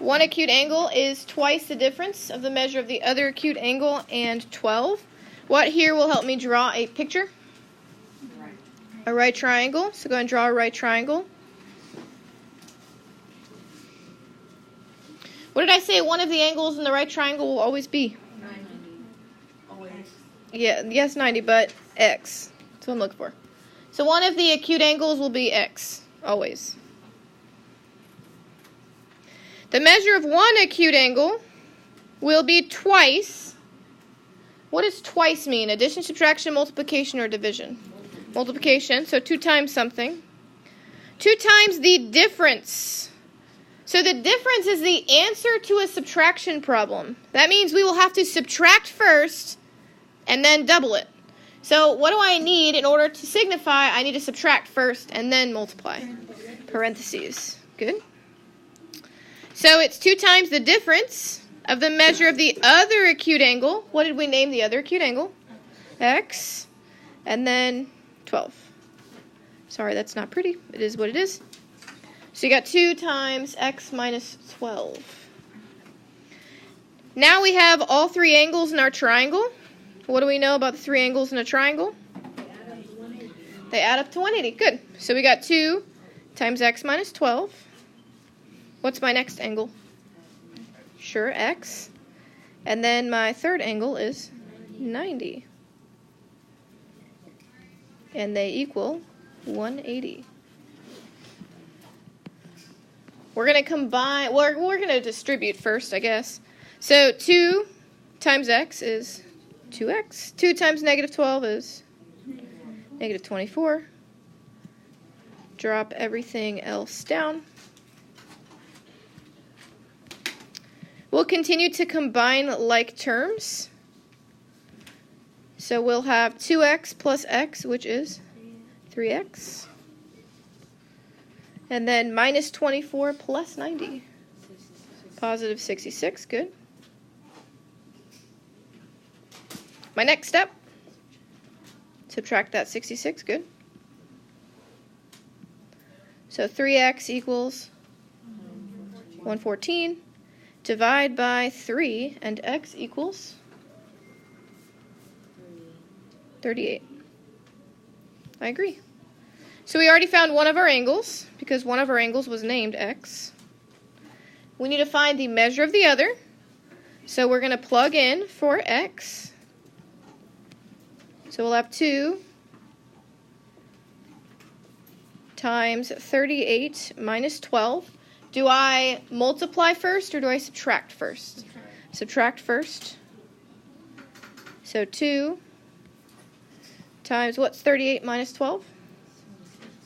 One acute angle is twice the difference of the measure of the other acute angle and 12. What here will help me draw a picture? A right triangle. So go ahead and draw a right triangle. What did I say one of the angles in the right triangle will always be? 90. Always. Yeah, yes, 90, but x. That's what I'm looking for. So one of the acute angles will be x, always. The measure of one acute angle will be twice. What does twice mean? Addition, subtraction, multiplication, or division? Multiplication, so 2 times something. 2 times the difference. So the difference is the answer to a subtraction problem. That means we will have to subtract first and then double it. So what do I need in order to signify? I need to subtract first and then multiply. Parentheses. Good. So it's 2 times the difference of the measure of the other acute angle. What did we name the other acute angle? X. And then 12. Sorry, that's not pretty. It is what it is. So you got 2 times x minus 12. Now we have all 3 angles in our triangle. What do we know about the 3 angles in a triangle? They add up to 180. Good. So we got 2 times x minus 12. What's my next angle? Sure, x. And then my third angle is 90. And they equal 180. We're going to combine, we're going to distribute first, I guess. So 2 times x is 2x. 2 times negative 12 is negative 24. Drop everything else down. We'll continue to combine like terms. So we'll have 2x plus x, which is 3x. And then minus 24 plus 90. Positive 66, good. My next step, subtract that 66, good. So 3x equals 114. Divide by 3, and x equals 38. I agree. So we already found one of our angles, because one of our angles was named x. We need to find the measure of the other. So we're going to plug in for x. So we'll have 2 times 38 minus 12. Do I multiply first or do I subtract first? Subtract first. So 2 times, what's 38 minus 12?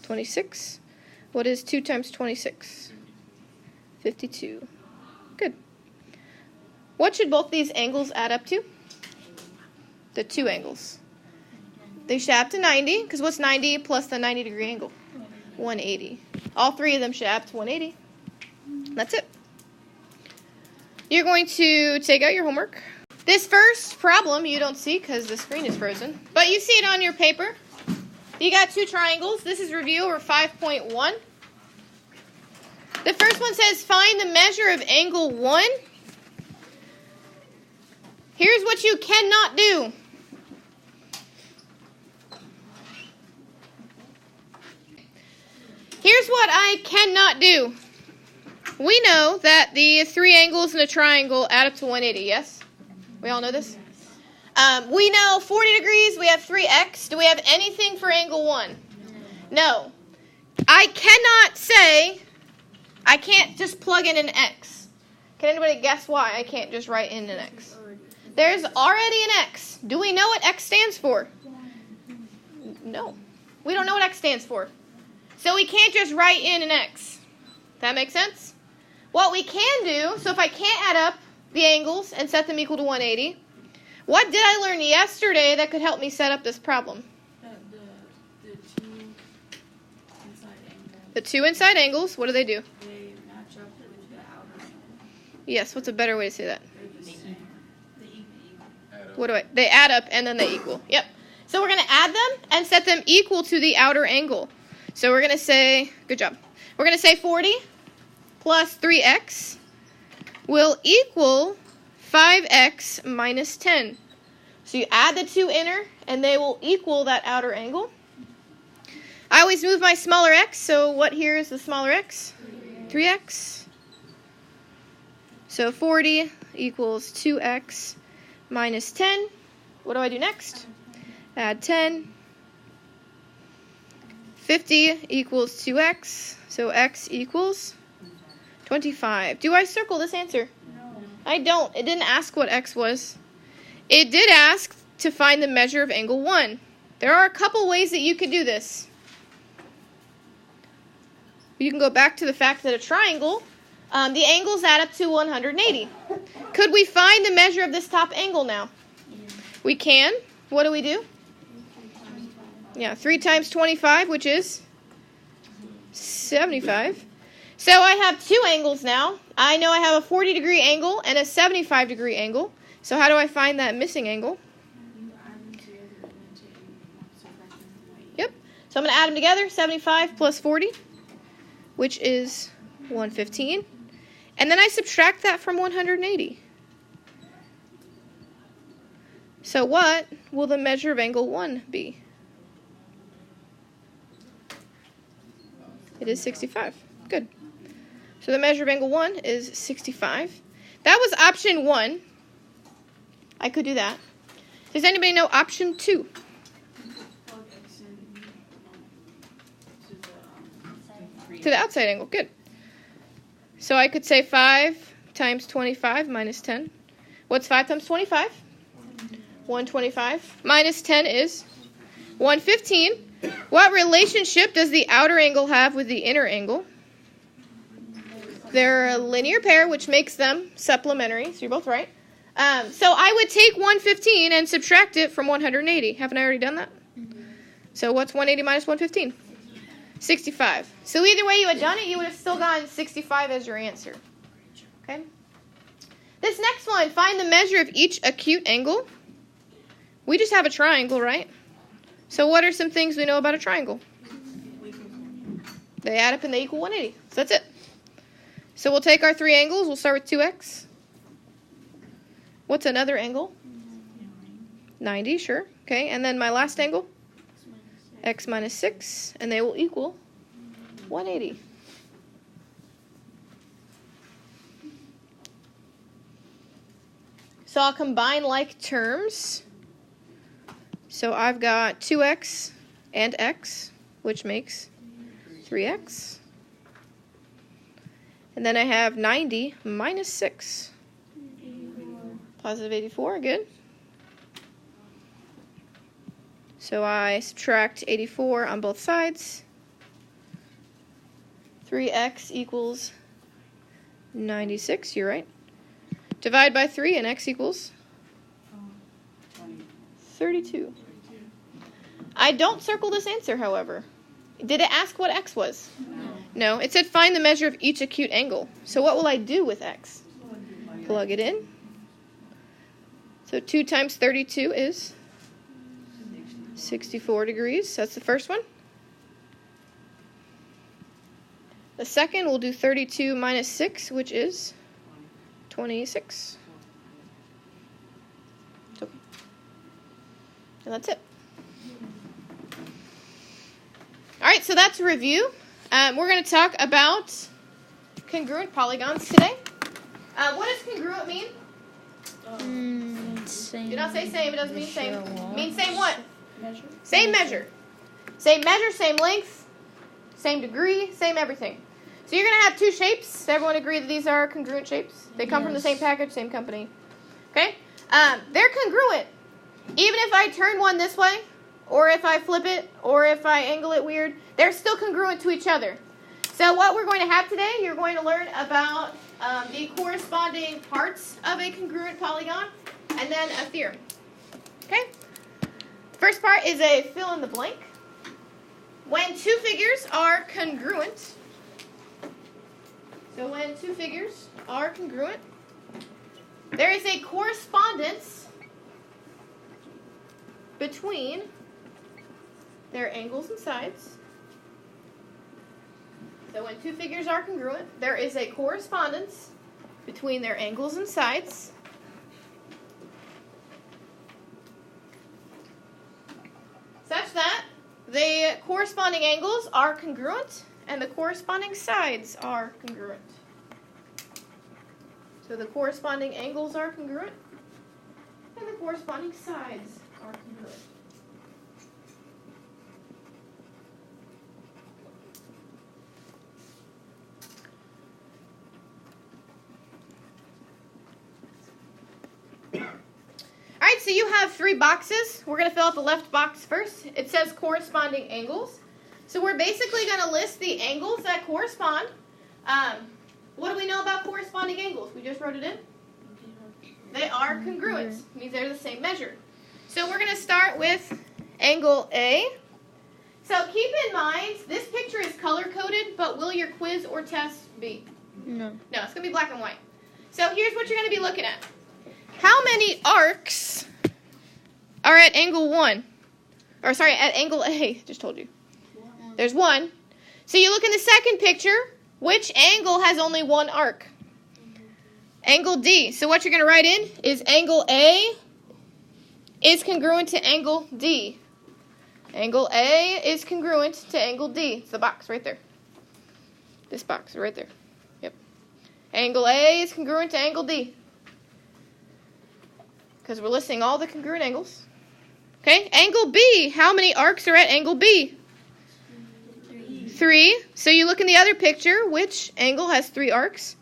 26. What is 2 times 26? 52. Good. What should both these angles add up to? The 2 angles. They should add up to 90, because what's 90 plus the 90-degree angle? 180. All 3 of them should add up to 180. That's it. You're going to take out your homework. This first problem you don't see because the screen is frozen, but you see it on your paper. You got 2 triangles. This is review over 5.1. The first one says find the measure of angle 1. Here's what you cannot do. Here's what I cannot do. We know that the 3 angles in a triangle add up to 180, yes? We all know this? We know 40 degrees, we have 3x. Do we have anything for angle 1? No. I cannot say, I can't just plug in an x. Can anybody guess why I can't just write in an x? There's already an x. Do we know what x stands for? No. We don't know what x stands for. So we can't just write in an x. That makes sense? What we can do, so if I can't add up the angles and set them equal to 180, what did I learn yesterday that could help me set up this problem? The 2 inside angles, what do? They match up with the outer angle. Yes, what's a better way to say that? They add up and then they equal. Yep. So we're going to add them and set them equal to the outer angle. So we're going to say, good job. We're going to say 40 plus 3x will equal 5x minus 10. So you add the two inner, and they will equal that outer angle. I always move my smaller x, so what here is the smaller x? 3x. So 40 equals 2x minus 10. What do I do next? Add 10. 50 equals 2x, so x equals 25. Do I circle this answer? No. I don't. It didn't ask what x was. It did ask to find the measure of angle 1. There are a couple ways that you could do this. You can go back to the fact that a triangle, the angles add up to 180. Could we find the measure of this top angle now? We can. What do we do? Yeah, 3 times 25, which is 75. So I have two angles now. I know I have a 40-degree angle and a 75-degree angle. So how do I find that missing angle? Yep. So I'm going to add them together, 75 plus 40, which is 115. And then I subtract that from 180. So what will the measure of angle 1 be? It is 65. Good. So the measure of angle 1 is 65. That was option 1. I could do that. Does anybody know option 2? To the outside angle. Good. So I could say 5 times 25 minus 10. What's 5 times 25? 125. Minus 10 is 115. What relationship does the outer angle have with the inner angle? They're a linear pair, which makes them supplementary. So you're both right. So I would take 115 and subtract it from 180. Haven't I already done that? So what's 180 minus 115? 65. So either way you had done it, you would have still gotten 65 as your answer. Okay? This next one, find the measure of each acute angle. We just have a triangle, right? So what are some things we know about a triangle? They add up and they equal 180. So that's it. So we'll take our three angles. We'll start with 2x. What's another angle? 90, sure. Okay, and then my last angle? X minus 6. And they will equal 180. So I'll combine like terms. So I've got 2x and x, which makes 3x. And then I have 90 minus 6. Positive 84, good. So I subtract 84 on both sides. 3x equals 96, you're right. Divide by 3 and x equals 32. I don't circle this answer, however. Did it ask what x was? No. It said find the measure of each acute angle. So what will I do with x? Plug it in. So 2 times 32 is 64 degrees. That's the first one. The second, we'll do 32 minus 6, which is 26. And that's it. All right, so that's a review. We're going to talk about congruent polygons today. What does congruent mean? Same. Do not say same. It doesn't mean same. It means same what? Measure. Same measure. Same measure, same length, same degree, same everything. So you're going to have two shapes. Does everyone agree that these are congruent shapes? They come from the same package, same company. Okay? They're congruent. Even if I turn one this way, or if I flip it, or if I angle it weird, they're still congruent to each other. So what we're going to have today, you're going to learn about the corresponding parts of a congruent polygon, and then a theorem. Okay? First part is a fill in the blank. When two figures are congruent, so when two figures are congruent, there is a correspondence between their angles and sides. So when two figures are congruent, there is a correspondence between their angles and sides. Such that the corresponding angles are congruent and the corresponding sides are congruent. So the corresponding angles are congruent and the corresponding sides are congruent. All right, so you have 3 boxes. We're going to fill out the left box first. It says corresponding angles. So we're basically going to list the angles that correspond. What do we know about corresponding angles? We just wrote it in. They are congruent. It means they're the same measure. So we're going to start with angle A. So keep in mind, this picture is color-coded, but will your quiz or test be? No. No, it's going to be black and white. So here's what you're going to be looking at. How many arcs are at angle 1? Or sorry, at angle A. Just told you. There's 1. So you look in the second picture. Which angle has only 1 arc? Angle D. So what you're going to write in is angle A is congruent to angle D. Angle A is congruent to angle D. It's the box right there. This box right there. Yep. Angle A is congruent to angle D. Because we're listing all the congruent angles. Okay, angle B. How many arcs are at angle B? 3. So you look in the other picture. Which angle has 3 arcs?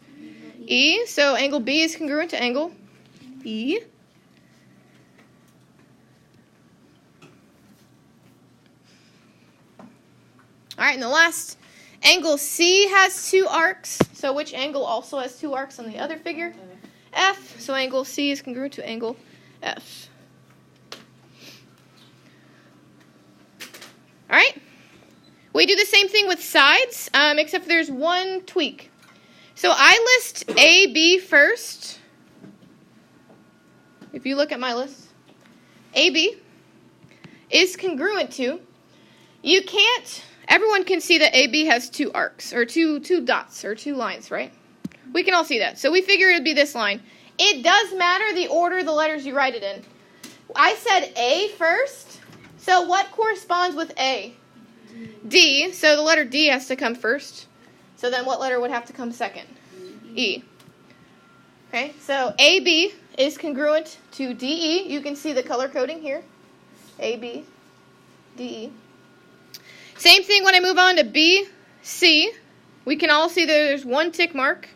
E. So angle B is congruent to angle E. All right, and the last, angle C has 2 arcs. So which angle also has 2 arcs on the other figure? F. So angle C is congruent to angle F. All right. We do the same thing with sides, except there's one tweak. So I list AB first. If you look at my list, AB is congruent to, you can't, everyone can see that AB has 2 arcs, or two dots, or 2 lines, right? We can all see that. So we figure it would be this line. It does matter the order of the letters you write it in. I said A first, so what corresponds with A? D, so the letter D has to come first. So then what letter would have to come second? E. Okay, so AB is congruent to DE. You can see the color coding here. AB, DE. Same thing when I move on to BC. We can all see that there's 1 tick mark.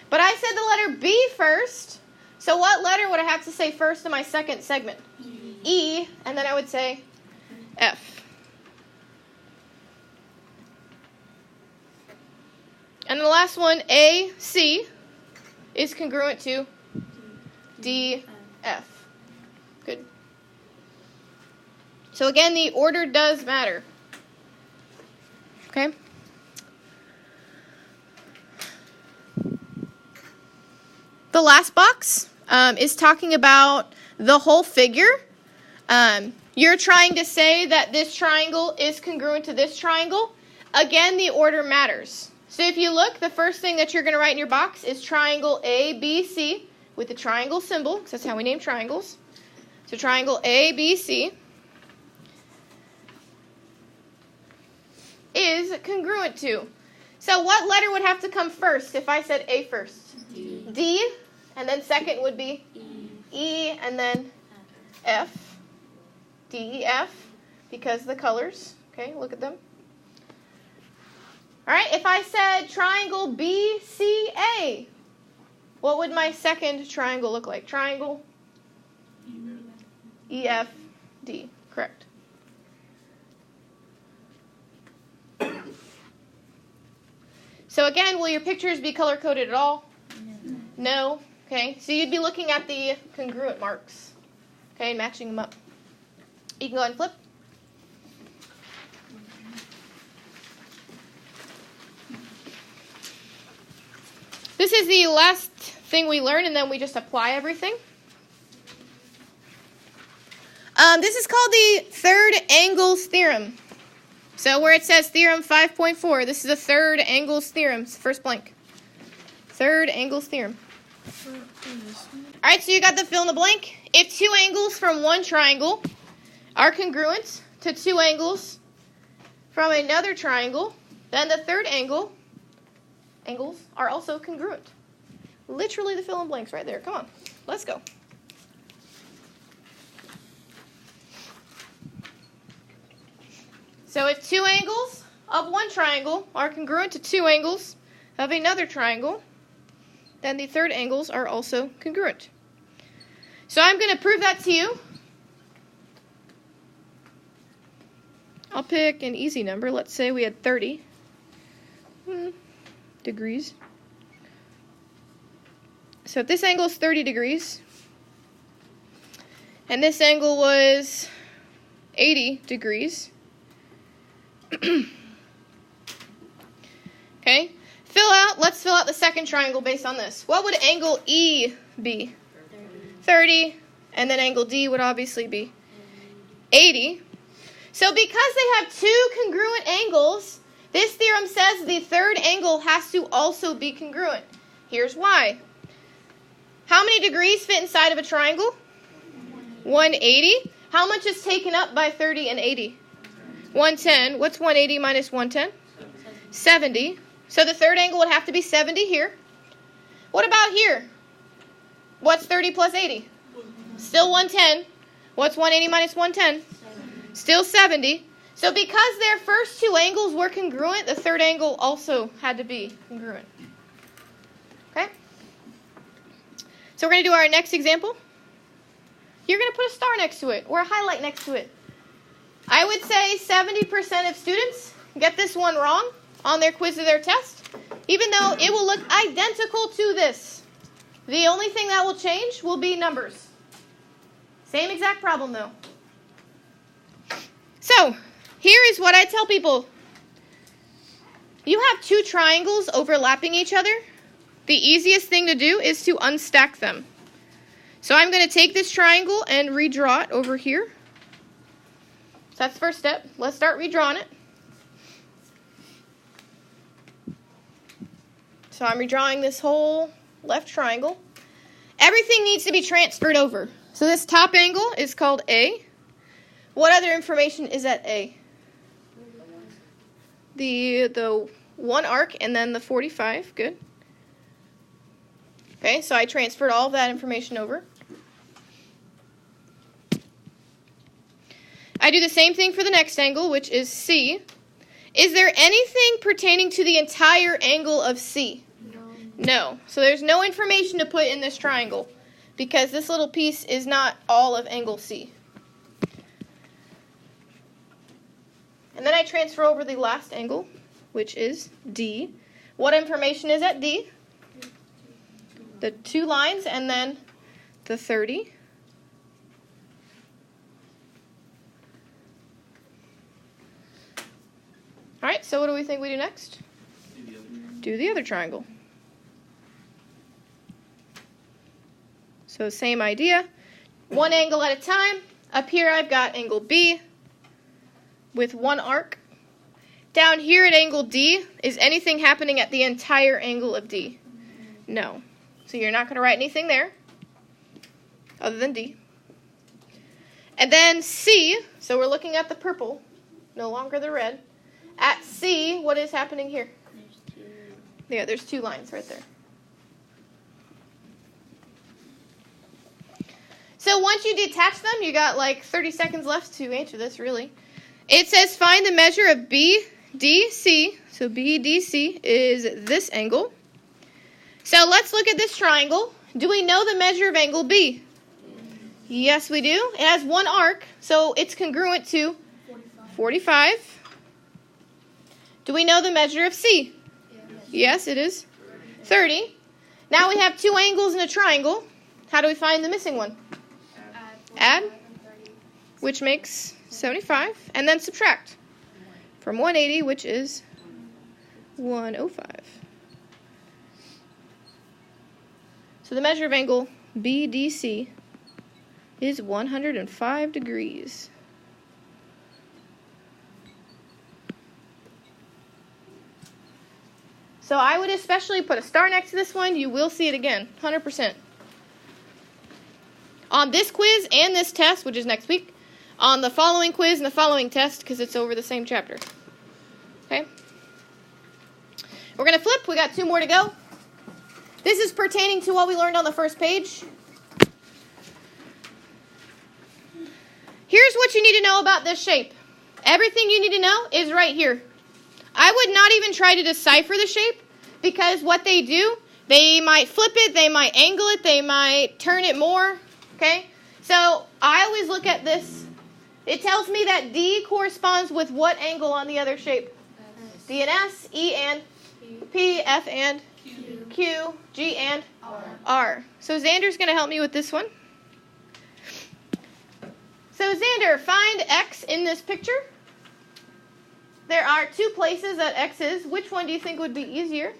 But I said the letter B first. So what letter would I have to say first in my second segment? E, and then I would say F. And the last one, AC, is congruent to DF. Good. So again, the order does matter. Okay? The last box is talking about the whole figure. You're trying to say that this triangle is congruent to this triangle. Again, the order matters. So if you look, the first thing that you're going to write in your box is triangle ABC with the triangle symbol, because that's how we name triangles. So triangle ABC is congruent to. So what letter would have to come first if I said A first? D, and then second would be E, and then F. D, E, F, because the colors. Okay, look at them. All right, if I said triangle BCA, what would my second triangle look like? Triangle EFD, correct. So again, will your pictures be color-coded at all? No. Okay, so you'd be looking at the congruent marks, okay, and matching them up. You can go ahead and flip. This is the last thing we learn, and then we just apply everything. This is called the third angles theorem. So where it says theorem 5.4, this is the third angles theorem. It's the first blank. Third angles theorem. Alright, so you got the fill in the blank. If two angles from one triangle are congruent to two angles from another triangle, then the third angles are also congruent. Literally the fill in blanks right there. Come on, let's go. So if two angles of one triangle are congruent to two angles of another triangle, then the third angles are also congruent. So I'm going to prove that to you. I'll pick an easy number. Let's say we had 30 degrees. So if this angle is 30 degrees, and this angle was 80 degrees, okay, let's fill out the second triangle based on this. What would angle E be? 30, and then angle D would obviously be 80. So because they have two congruent angles, this theorem says the third angle has to also be congruent. Here's why. How many degrees fit inside of a triangle? 180. How much is taken up by 30 and 80? 110. What's 180 minus 110? 70. So the third angle would have to be 70 here. What about here? What's 30 plus 80? Still 110. What's 180 minus 110? Still 70. So because their first two angles were congruent, the third angle also had to be congruent. Okay? So we're going to do our next example. You're going to put a star next to it or a highlight next to it. I would say 70% of students get this one wrong on their quiz or their test, even though it will look identical to this. The only thing that will change will be numbers. Same exact problem though. So, here is what I tell people. You have two triangles overlapping each other. The easiest thing to do is to unstack them. So I'm going to take this triangle and redraw it over here. So that's the first step. Let's start redrawing it. So I'm redrawing this whole left triangle. Everything needs to be transferred over. So this top angle is called A. What other information is at A? The one arc and then the 45. Good. Okay, so I transferred all of that information over. I do the same thing for the next angle, which is C. Is there anything pertaining to the entire angle of C? No. So there's no information to put in this triangle because this little piece is not all of angle C. And then I transfer over the last angle, which is D. What information is at D? The two lines and then the 30. All right, so what do we think we do next? Do the other triangle. So same idea. One angle at a time. Up here I've got angle B with one arc. Down here at angle D, is anything happening at the entire angle of D? No. So you're not going to write anything there other than D. And then C, so we're looking at the purple, no longer the red. At C, what is happening here? Yeah, there's two lines right there. So once you detach them, you got like 30 seconds left to answer this, really. It says find the measure of BDC. So BDC is this angle. So let's look at this triangle. Do we know the measure of angle B? Yes, we do. It has one arc, so it's congruent to 45. Do we know the measure of C? Yes, it is 30. Now we have two angles in a triangle. How do we find the missing one? Add, which makes 75, and then subtract from 180, which is 105. So the measure of angle BDC is 105 degrees. So I would especially put a star next to this one. You will see it again, 100%. On this quiz and this test, which is next week, on the following quiz and the following test, because it's over the same chapter. Okay? We're going to flip. We got 2 more to go. This is pertaining to what we learned on the first page. Here's what you need to know about this shape. Everything you need to know is right here. I would not even try to decipher the shape, because what they do, they might flip it, they might angle it, they might turn it more. Okay? So I always look at this. It tells me that D corresponds with what angle on the other shape? D and S, E and P, F and Q, G and R. So Xander's going to help me with this one. So Xander, find X in this picture. There are 2 places that X is. Which one do you think would be easier?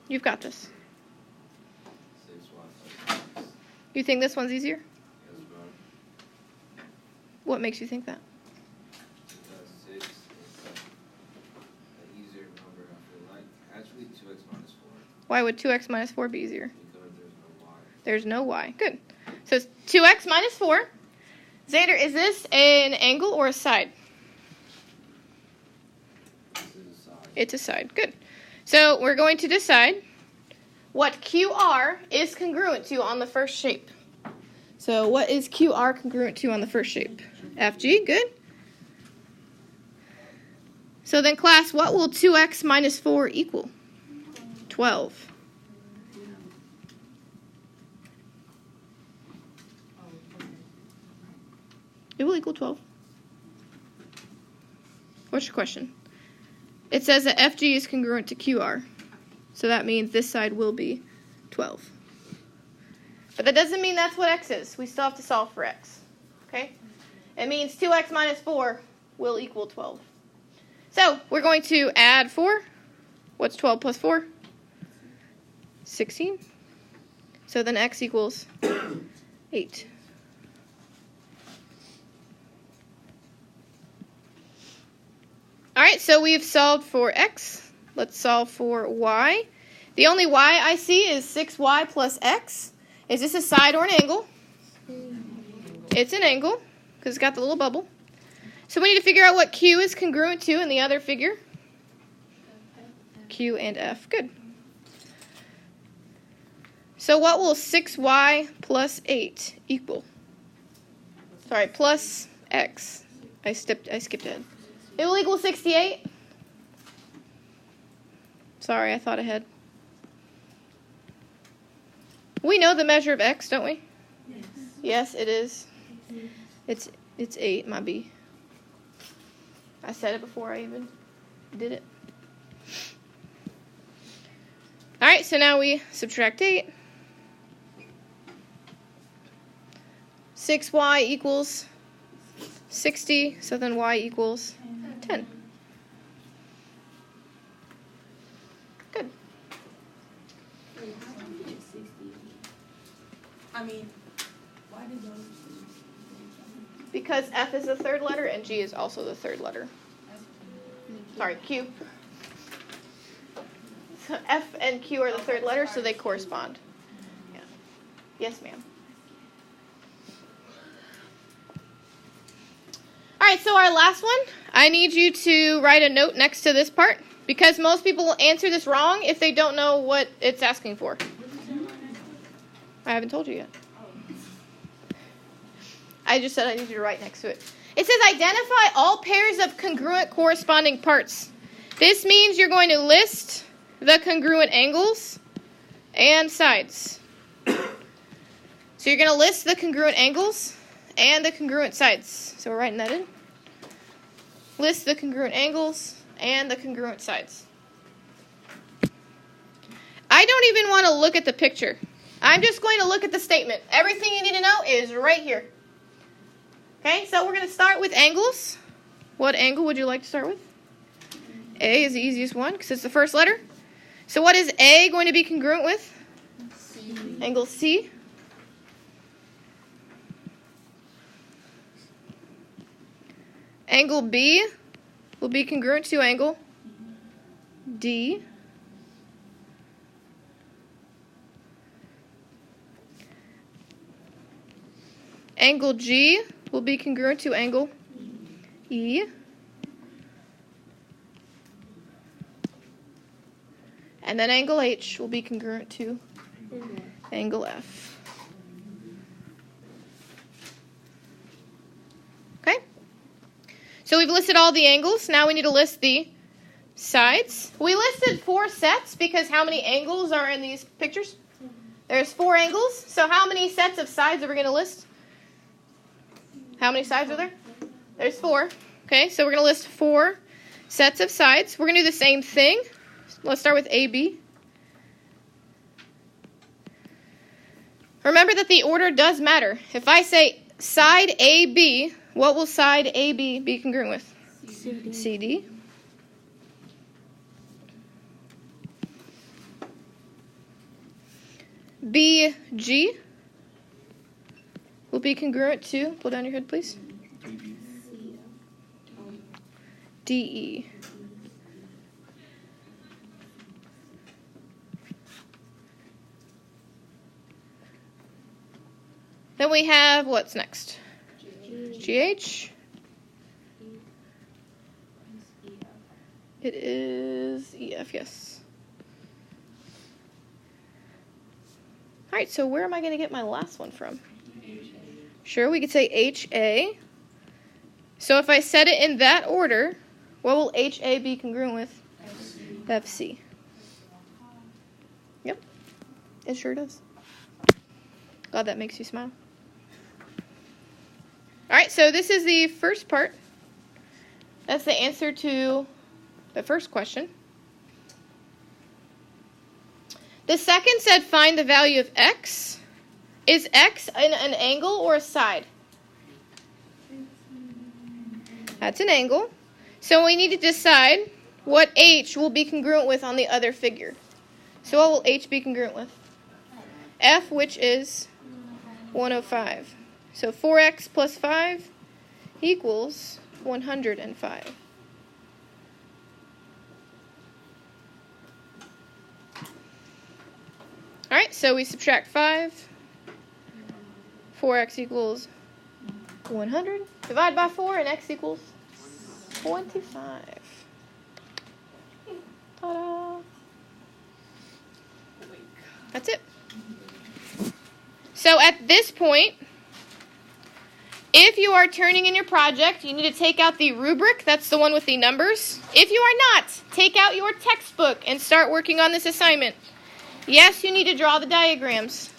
You've got this. You think this one's easier? What makes you think that? Because 6 is an easier number, I feel like. Actually, 2x minus 4. Why would 2x minus 4 be easier? Because there's no y. There's no y. Good. So it's 2x minus 4. Xander, is this an angle or a side? This is a side. It's a side. Good. So we're going to decide what QR is congruent to on the first shape. So what is QR congruent to on the first shape? FG. Good. So then, class, what will 2x minus 4 equal? 12. It will equal 12. What's your question? It says that FG is congruent to QR. So that means this side will be 12. But that doesn't mean that's what X is. We still have to solve for X. Okay? It means 2x minus 4 will equal 12. So we're going to add 4. What's 12 plus 4? 16. So then X equals 8. All right, so we've solved for X. Let's solve for Y. The only Y I see is 6Y plus X. Is this a side or an angle? It's an angle, because it's got the little bubble. So we need to figure out what Q is congruent to in the other figure. Q and F. Good. So what will 6Y plus 8 equal? Sorry, plus X. I skipped ahead. It will equal 68. Sorry, I thought ahead. We know the measure of X, don't we? Yes. Yes, it is. It's 8, my B. I said it before I even did it. All right, so now we subtract 8. 6y equals 60, so then y equals 10. Good. I mean, why did those? Because F is the third letter and G is also the third letter. Sorry, Q. So F and Q are the third letter, so they correspond. Yeah. Yes, ma'am. All right, so our last one, I need you to write a note next to this part, because most people will answer this wrong if they don't know what it's asking for. I haven't told you yet. I just said I need you to write next to it. It says identify all pairs of congruent corresponding parts. This means you're going to list the congruent angles and sides. So you're going to list the congruent angles and the congruent sides. So we're writing that in. List the congruent angles and the congruent sides. I don't even want to look at the picture. I'm just going to look at the statement. Everything you need to know is right here. Okay, so we're going to start with angles. What angle would you like to start with? A is the easiest one because it's the first letter. So what is A going to be congruent with? C. Angle C. Angle B will be congruent to angle D. Angle G will be congruent to angle E. And then angle H will be congruent to angle F. Okay? So we've listed all the angles. Now we need to list the sides. We listed 4 sets because how many angles are in these pictures? There's 4 angles. So how many sets of sides are we going to list? How many sides are there? There's 4. Okay, so we're going to list 4 sets of sides. We're going to do the same thing. Let's start with AB. Remember that the order does matter. If I say side AB, what will side AB be congruent with? CD. CD. BG will be congruent to, pull down your hood please, DE. Then we have, what's next? GH. It is EF, yes. All right, so where am I going to get my last one from? Sure, we could say HA. So if I set it in that order, what will HA be congruent with? FC. Yep, it sure does. Glad that makes you smile. All right, so this is the first part. That's the answer to the first question. The second said find the value of x. Is x an angle or a side? That's an angle. So we need to decide what h will be congruent with on the other figure. So what will h be congruent with? F, which is 105. So 4x plus 5 equals 105. All right, so we subtract 5. 4x equals 100. Divide by 4 and x equals 25. Ta-da! That's it. So at this point, if you are turning in your project, you need to take out the rubric. That's the one with the numbers. If you are not, take out your textbook and start working on this assignment. Yes, you need to draw the diagrams.